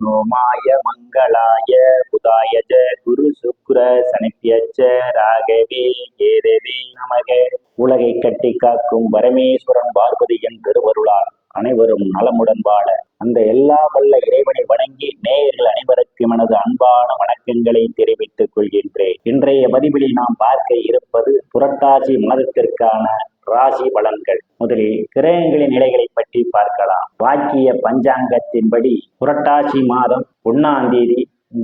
சோமாய மங்களாய புதாயஜ குரு சுக்ர சனித்யச்ச ராகவே கேதவே நமக. உலகை கட்டி காக்கும் பரமேஸ்வரன் பார்வதியின் திருவருளால் அனைவரும் நலமுடன் வாழ அந்த எல்லா வல்ல இறைவனை வணங்கி நேயர்கள் அனைவருக்கும் எனது அன்பான வணக்கங்களை தெரிவித்துக் கொள்கின்றேன். இன்றைய பதிவில் நாம் பார்க்க இருப்பது புரட்டாசி மாதத்திற்கான ராசி பலன்கள். முதலில் கிரகங்களின் நிலைகளை பற்றி பார்க்கலாம். வாக்கிய பஞ்சாங்கத்தின்படி புரட்டாசி மாதம் 1ஆம் தேதி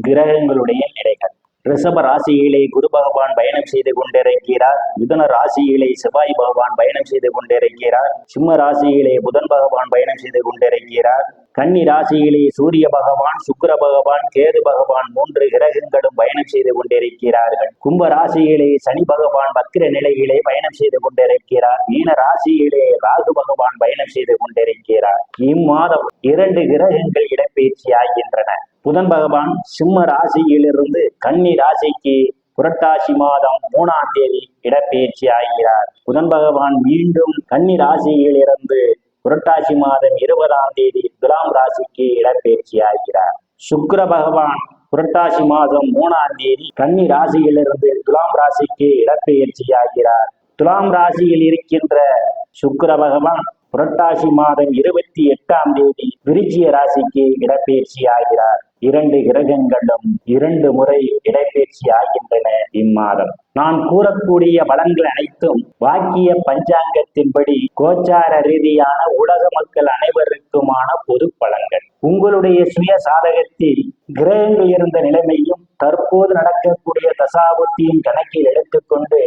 கிரகங்களுடைய நிலைகள். ரிஷப ராசியிலே குரு பகவான் பயணம் செய்து கொண்டிருக்கிறார். மிதுன ராசியிலே செவ்வாய் பகவான் பயணம் செய்து கொண்டிருக்கிறார். சிம்ம ராசியிலே புதன் பகவான் பயணம் செய்து கொண்டிருக்கிறார். கன்னி ராசியிலே சூரிய பகவான், சுக்கிர பகவான், கேது பகவான் 3 கிரகங்களும் பயணம் செய்து கொண்டிருக்கிறார்கள். கும்ப ராசியிலே சனி பகவான் வக்கிர நிலையிலே பயணம் செய்து கொண்டிருக்கிறார். மீன ராசியிலே ராகு பகவான் பயணம் செய்து கொண்டிருக்கிறார். இம்மாதம் 2 கிரகங்கள் இடப்பெயர்ச்சி ஆகின்றன. புதன் பகவான் சிம்ம ராசியிலிருந்து கன்னி ராசிக்கு புரட்டாசி மாதம் 3ஆம் தேதி இடப்பெயர்ச்சி ஆகிறார். புதன் பகவான் மீண்டும் கன்னி ராசியிலிருந்து புரட்டாசி மாதம் 20ஆம் தேதி துலாம் ராசிக்கு இடப்பெயர்ச்சி ஆகிறார். சுக்கிர பகவான் புரட்டாசி மாதம் 3ஆம் தேதி கன்னி ராசியிலிருந்து துலாம் ராசிக்கு இடப்பெயர்ச்சி ஆகிறார். துலாம் ராசியில் இருக்கின்ற சுக்கிர பகவான் புரட்டாசி மாதம் 28ஆம் தேதி விருச்சிக ராசிக்கு இடப்பெயர்ச்சி ஆகிறார். 2 கிரகங்களும் 2 முறை இடப்பெயர்ச்சி ஆகின்றன இம்மாதம். நான் கூறக்கூடிய பலன்கள் அனைத்தும் வாக்கிய பஞ்சாங்கத்தின்படி கோச்சார ரீதியான உலக மக்கள் அனைவருக்குமான பொது பலன்கள். உங்களுடைய சுய சாதகத்தில் கிரகங்கள் இருந்த நிலைமையும் தற்போது நடக்கக்கூடிய தசாபுத்தியின் கணக்கில் எடுத்துக்கொண்டு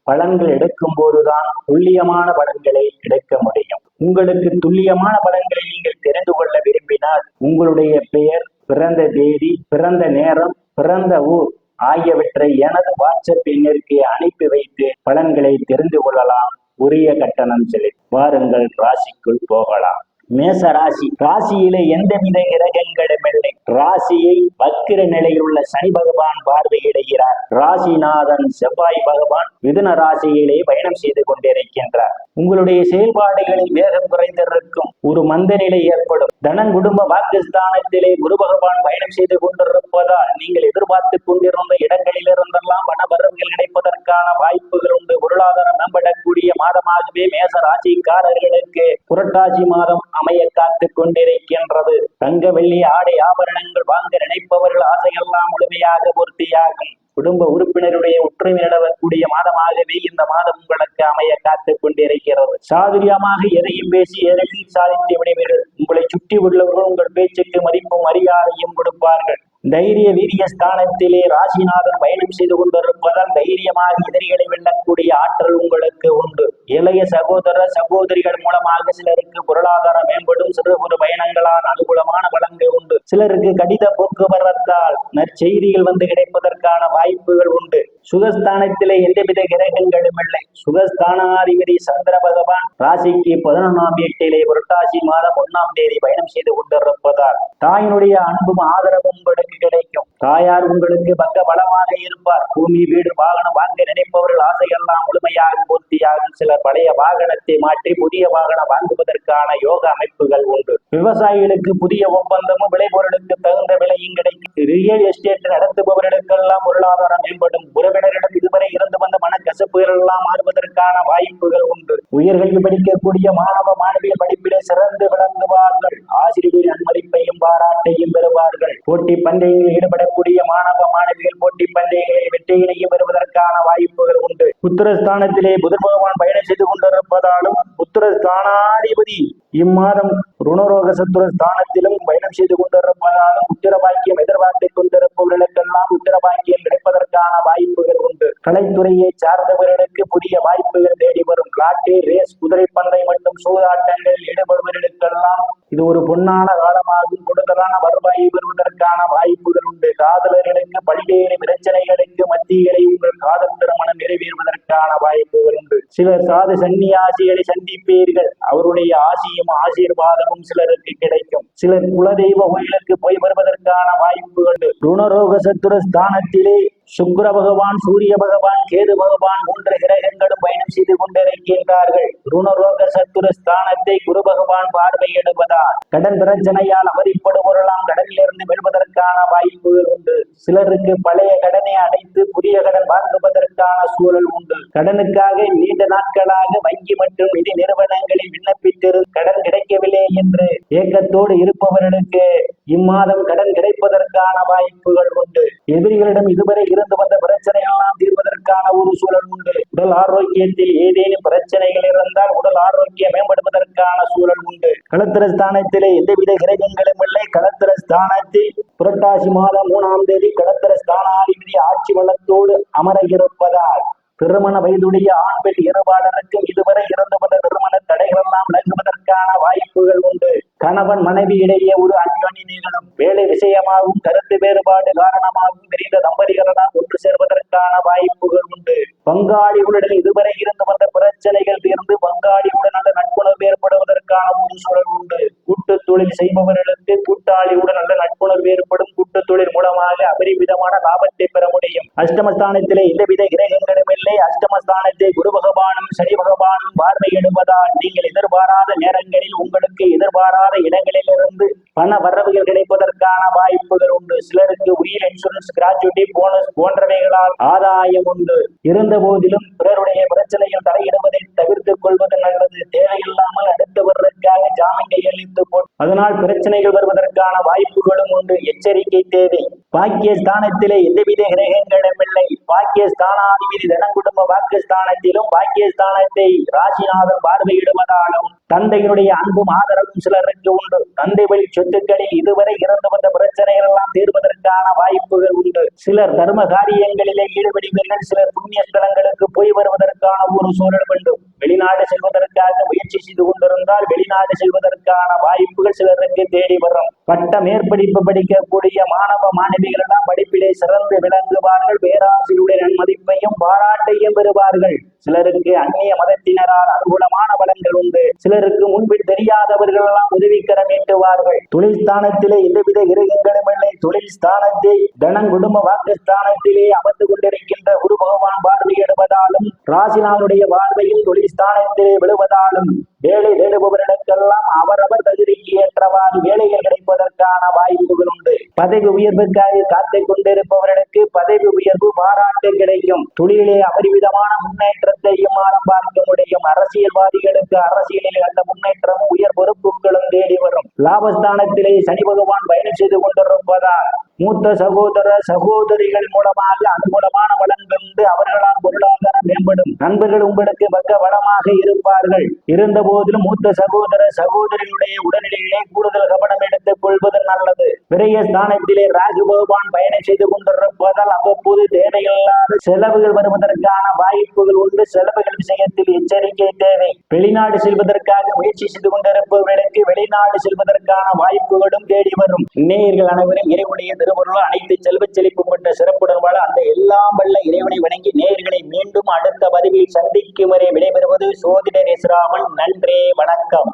பலன்கள் எடுக்கும் போதுதான் துல்லியமான பலன்களை எடுக்க முடியும். உங்களுக்கு துல்லியமான பலன்களை நீங்கள் தெரிந்து கொள்ள விரும்பினால் உங்களுடைய பெயர், பிறந்த தேதி, பிறந்த நேரம், பிறந்த ஊர் ஆகியவற்றை எனது வாட்ஸ்அப் எண்ணிற்கு அனுப்பி வைத்து பலன்களை தெரிந்து கொள்ளலாம். உரிய கட்டணம் செலுத்தி வாருங்கள், ராசிக்குள் போகலாம். மேச ராசி. ராசியிலே எந்தவித கிரகங்களும் இல்லை. ராசியை வக்கிர நிலையில் உள்ள சனி பகவான் பார்வையிடுகிறார். ராசிநாதன் செவ்வாய் பகவான் மிதுன ராசியிலே பயணம் செய்து கொண்டிருக்கின்றார். உங்களுடைய செயல்பாடுகளில் வேகம் குறைந்திருக்கும். ஒரு மந்த நிலை ஏற்படும். தனம் குடும்ப வாக்குஸ்தானத்திலே குரு பகவான் பயணம் செய்து கொண்டிருப்பதால் நீங்கள் எதிர்பார்த்து கொண்டிருந்த இடங்களில் இருந்தெல்லாம் பண வரவுகள் கிடைப்பதற்கான வாய்ப்புகள் உண்டு. பொருளாதாரம் மேம்படக்கூடிய மாதமாகவே மேச ராசிக்காரர்களுக்கு புரட்டாசி மாதம் அமைய காத்து கொண்டிருக்கின்றது. தங்க வெள்ளி ஆடை ஆபரணங்கள் வாங்க நினைப்பவர்கள் ஆசையெல்லாம் முழுமையாக பூர்த்தியாகும். குடும்ப உறுப்பினருடைய ஒற்றுமை நிலவக்கூடிய மாதமாகவே இந்த மாதம் உங்களுக்கு அமைய காத்து கொண்டிருக்கிறது. சாதுரியமாக எதையும் பேசி எதையும் சாதித்து விடுவீர்கள். உங்களை சுற்றி உள்ளவர்கள் உங்கள் பேச்சுக்கு மதிப்பும் மரியாதையும் கொடுப்பார்கள். தைரிய வீரிய ஸ்தானத்திலே ராசிநாதன் பயணம் செய்து கொண்டிருப்பதால் தைரியமாக எதிரிகளை வெல்லக்கூடிய ஆற்றல் உங்களுக்கு உண்டு. இளைய சகோதர சகோதரிகள் மூலமாக சிலருக்கு பொருளாதாரம் மேம்படும். சிறு ஒரு பயணங்களால் அனுகூலமான பலன்கள் உண்டு. சிலருக்கு கடித போக்குவரத்தால் நற்செய்திகள் வந்து கிடைப்பதற்கான வாய்ப்புகள் உண்டு. சுகஸ்தானத்திலே எந்தவித கிரகங்களும் இல்லை. சுகஸ்தானாதிபதி சந்திர பகவான் ராசிக்கு 11ஆம் வீட்டிலே புரட்டாசி மாதம் 1ஆம் தேதி பயணம் செய்து கொண்டிருப்பதால் தாயினுடைய அன்பும் ஆதரவும் உங்களுக்கு கிடைக்கும். தாயார் உங்களுக்கு பக்க பலமாக இருப்பார். பூமி, வீடு, வாகனம் வாங்க நினைப்பவர்கள் ஆசையெல்லாம் முழுமையாக பூர்த்தியாகும். சிலர் பழைய வாகனத்தை மாற்றி புதிய வாகனம் வாங்குவதற்கான யோக அமைப்புகள் உண்டு. விவசாயிகளுக்கு புதிய ஒப்பந்தமும் விளைபொருளுக்கு தகுந்த விலையும் கிடைக்கும். ரியல் எஸ்டேட் நடத்துபவர்களுக்கெல்லாம் பொருளாதாரம் மேம்படும். உறவினரிடம் இதுவரை இருந்து வந்த மனக்கசப்புகள் எல்லாம் மாறுவதற்கான வாய்ப்புகள் உண்டு. உயர்கல்வி படிக்கக்கூடிய மாணவ மாணவியர் படிப்பிலே சிறந்து விளங்குவார்கள். ஆசிரியரின் அன்பளிப்பையும் பாராட்டையும் பெறுவார்கள். போட்டி பந்தயங்களில் ஈடுபடக்கூடிய மாணவ மாணவிகள் போட்டி பந்தயங்களில் வெற்றியினையும் பெறுவதற்கான வாய்ப்புகள் உண்டு. புத்திரஸ்தானத்திலே புதன் பகவான் பயணம் செய்து கொண்டிருப்பதாலும் புத்திரஸ்தானாதிபதி இம்மாதம் ருணரோக சத்துர ஸ்தானத்திலும் பயணம் செய்து கொண்டிருப்பதாலும் உத்திர பாக்கியம் எதிர்பார்த்துக் கொண்டிருப்பவர்களுக்கெல்லாம் உத்திர பாக்கியம் கிடைப்பதற்கான வாய்ப்புகள் உண்டு. கலைத்துறையை சார்ந்தவர்களுக்கு புதிய வாய்ப்புகள் தேடி வரும். லாட்டரி, ரேஸ், குதிரை பந்தை மற்றும் சூதாட்டங்களில் ஈடுபடுவர்களுக்கெல்லாம் இது ஒரு பொன்னான காலமாகும். கூடுதலான வருவாயை பெறுவதற்கான வாய்ப்புகள் உண்டு. காதலர்களுக்கு பல்வேறு பிரச்சனைகளுக்கு மத்தியிலே உங்கள் காதல் திருமணம் நிறைவேறுவதற்கான வாய்ப்புகள் உண்டு. சிலர் சாது சன்னியாசிகளை சந்திப்பீர்கள். அவருடைய ஆசியும் ஆசீர்வாதமும் சிலருக்கு கிடைக்கும். சிலர் குலதெய்வ கோயிலுக்கு போய் வருவதற்கான வாய்ப்புகள் உண்டு. ருணரோக சத்துர ஸ்தானத்திலே சுக்கிர பகவான், சூரிய பகவான், கேது பகவான் 3 கிரகங்களும் பயணம் செய்து கொண்டிருக்கின்றார்கள். ருணரோக சத்துரு ஸ்தானத்தை குரு பகவான் பார்வையிடுவதால் கடன் பிரச்சனையால் அவதிப்படுவோரெல்லாம் கடனிலிருந்து மீள்வதற்கான வாய்ப்புகள் உண்டு. சிலருக்கு பழைய கடனை அடைத்து புதிய கடன் வாங்குவதற்கான சூழல் உண்டு. கடனுக்காக நீண்ட நாட்களாக வங்கி மற்றும் நிதி நிறுவனங்களில் விண்ணப்பித்திரு கடன் கிடைக்கவில்லை என்று ஏக்கத்தோடு இருப்பவர்களுக்கு இம்மாதம் கடன் கிடைப்பதற்கான வாய்ப்புகள் உண்டு. எதிரிகளிடம் இதுவரை இருந்து வந்த பிரச்சனையெல்லாம் தீர்வதற்கான ஒரு சூழல் உண்டு. உடல் ஆரோக்கியத்தில் ஏதேனும் பிரச்சனைகள் இருந்தால் உடல் ஆரோக்கியம் மேம்படுவதற்கான சூழல் உண்டு. களத்திர ஸ்தானத்திலே எந்தவித கிரகங்களும் இல்லை. களத்திர ஸ்தானத்தில் புரட்டாசி மாதம் 3ஆம் தேதி களத்திர ஸ்தானாதிபதி ஆட்சி வளத்தோடு அமர இருப்பதால் திருமண வயதுடைய ஆண் பெண் இருபாலருக்கு இதுவரை இருந்து வந்த திருமண தடைகள் எல்லாம் விலகுவதற்கான வாய்ப்புகள் உண்டு. கணவன் மனைவி இடையே ஒரு அந்யோன்யம் நிகழும். வேலை விஷயமாகவும் கருத்து வேறுபாடு காரணமாகவும் பிரிந்த தம்பதிகளெல்லாம் ஒன்று சேர்வதற்கான வாய்ப்புகள் உண்டு. பங்காளிகளுடன் இதுவரை இருந்து வந்த பிரச்சனைகள் தீர்ந்து பங்காளியுடன் நல்ல நட்புணர்வு ஏற்படுவதற்கான ஒரு சூழல் உண்டு. கூட்டு தொழில் செய்பவர்களுக்கு கூட்டாளியுடன் நல்ல நட்புணர்வு ஏற்படும். கூட்டு தொழில் மூலமாக அபரிவிதமான லாபத்தை பெற முடியும். அஷ்டமஸ்தானத்திலே எந்தவித கிரகங்களும் இல்லை. அஷ்டமஸ்தானத்தை குரு பகவானும் சனி பகவானும் பார்வையிடுவதால் நீங்கள் எதிர்பாராத நேரங்களில் உங்களுக்கு எதிர்பாராத இடங்களிலிருந்து பண வரவுகள் கிடைப்பதற்கான வாய்ப்புகள் உண்டு. சிலருக்கு உயிர் இன்சூரன்ஸ், கிராஜுவிட்டி, போனஸ் போன்றவைகளால் ஆதாயம் உண்டு. இருந்த போதிலும் பிறருடைய பிரச்சனையில் தலையிடுவதை தவிர்த்துக் கொள்வது நல்லது. தேவையில்லாமல் அடுத்தவர்களுக்காக ஜாமீன் கையளித்து அதனால் பிரச்சனைகள் வருவதற்கான வாய்ப்புகளும் உண்டு. எச்சரிக்கை தேவை. பாக்கியஸ்தானத்திலே எந்தவித கிரகங்களும் இல்லை. பாக்கியஸ்தானாதிபதி தனக்குடும்ப வாக்குஸ்தானத்திலும் பாக்கியஸ்தானத்தை ராசிநாதன் பார்வையிடுவதாலும் தந்தையினுடைய அன்பும் ஆதரவும் சிலருக்கு உண்டு. தந்தை வழி சொத்துக்களில் இதுவரை இருந்து வந்த பிரச்சனைகள் எல்லாம் தீர்வதற்கான வாய்ப்புகள் உண்டு. சிலர் தர்ம காரியங்களிலே ஈடுபடுவீர்கள். சிலர் புண்ணிய ஸ்தலங்களுக்கு போய் வருவதற்கான ஒரு சூழல் வேண்டும். வெளிநாடு செல்வதற்காக முயற்சி செய்து கொண்டிருந்தால் வெளிநாடு செல்வதற்கான வாய்ப்புகள் சிலருக்கு தேடி வரும். பட்ட மேற்படிப்பு படிக்கக்கூடிய மாணவ மாணவிகள் எல்லாம் படிப்பிலே சிறந்து விளங்குவார்கள். பேராசிரியருடைய நன்மதிப்பையும் பாராட்டையும் பெறுவார்கள். சிலருக்கு அந்நிய மதத்தினரால் அனுகூலமான பலன்கள் உண்டு. சிலருக்கு முன்பில் தெரியாதவர்கள் எல்லாம் உதவிக்கரம் நீட்டுவார்கள். தொழில் ஸ்தானத்திலே எந்தவித கிரகங்களும் இல்லை. தொழில் ஸ்தானத்தை தனம் குடும்ப வாக்குஸ்தானத்திலே அமர்ந்து கொண்டிருக்கின்ற குரு பகவான் பார்வையிடுவதாலும் ராசிநாதனுடைய பார்வையில் தொழில் ஸ்தானத்திலே விழுவதாலும் வேலை தேடுபவர்களுக்கெல்லாம் அவரவர் தகுதிக்கு ஏற்றவாறு வேலைகள் கிடைப்பதற்கான வாய்ப்புகள் உண்டு. பதவி உயர்வுக்காக காத்துக் கொண்டிருப்பவர்களுக்கு பதவி உயர்வு பாராட்டு கிடைக்கும். தொழிலே அபரிவிதமான முன்னேற்றத்தை இம்மாதம் பார்க்க முடியும். அரசியல்வாதிகளுக்கு அரசியலில் நல்ல முன்னேற்றமும் உயர் பொறுப்புகளும் தேடி வரும். லாபஸ்தானத்திலே சனி பகவான் பயணம் செய்து கொண்டிருப்பதால் மூத்த சகோதர சகோதரிகள் மூலமாக அனுகூலமான வளங்கள் உண்டு. அவர்களால் பொருளாதாரம் மேம்படும். நண்பர்கள் உங்களுக்கு பக்க வளமாக இருப்பார்கள். இருந்த போதிலும் மூத்த சகோதர சகோதரிகளுடைய உடல்நிலையிலே கூடுதல் கவனம் எடுத்துக் கொள்வது நல்லது. விரைய ஸ்தானத்திலே ராகு பகவான் பயணம் செய்து கொண்டிருப்பதால் அவ்வப்போது தேவையில்லாத செலவுகள் வருவதற்கான வாய்ப்புகள் உண்டு. செலவுகள் விஷயத்தில் எச்சரிக்கை தேவை. வெளிநாடு செல்வதற்காக முயற்சி செய்து கொண்டிருப்பவர்களுக்கு வெளிநாடு செல்வதற்கான வாய்ப்புகளும் தேடி வரும். நேயர்கள் அனைவரும் இறைவனுடைய திருவருள் அனைத்து செல்வ செழிப்பு பெற்ற சிறப்புடன் வாழ அந்த எல்லாம் வல்ல இறைவனை வணங்கி நேயர்களை மீண்டும் அடுத்த பதிவில் சந்திக்கும் வரை விடைபெறுவது சோதிடர் எஸ் ராமன். நன்றி, வணக்கம்.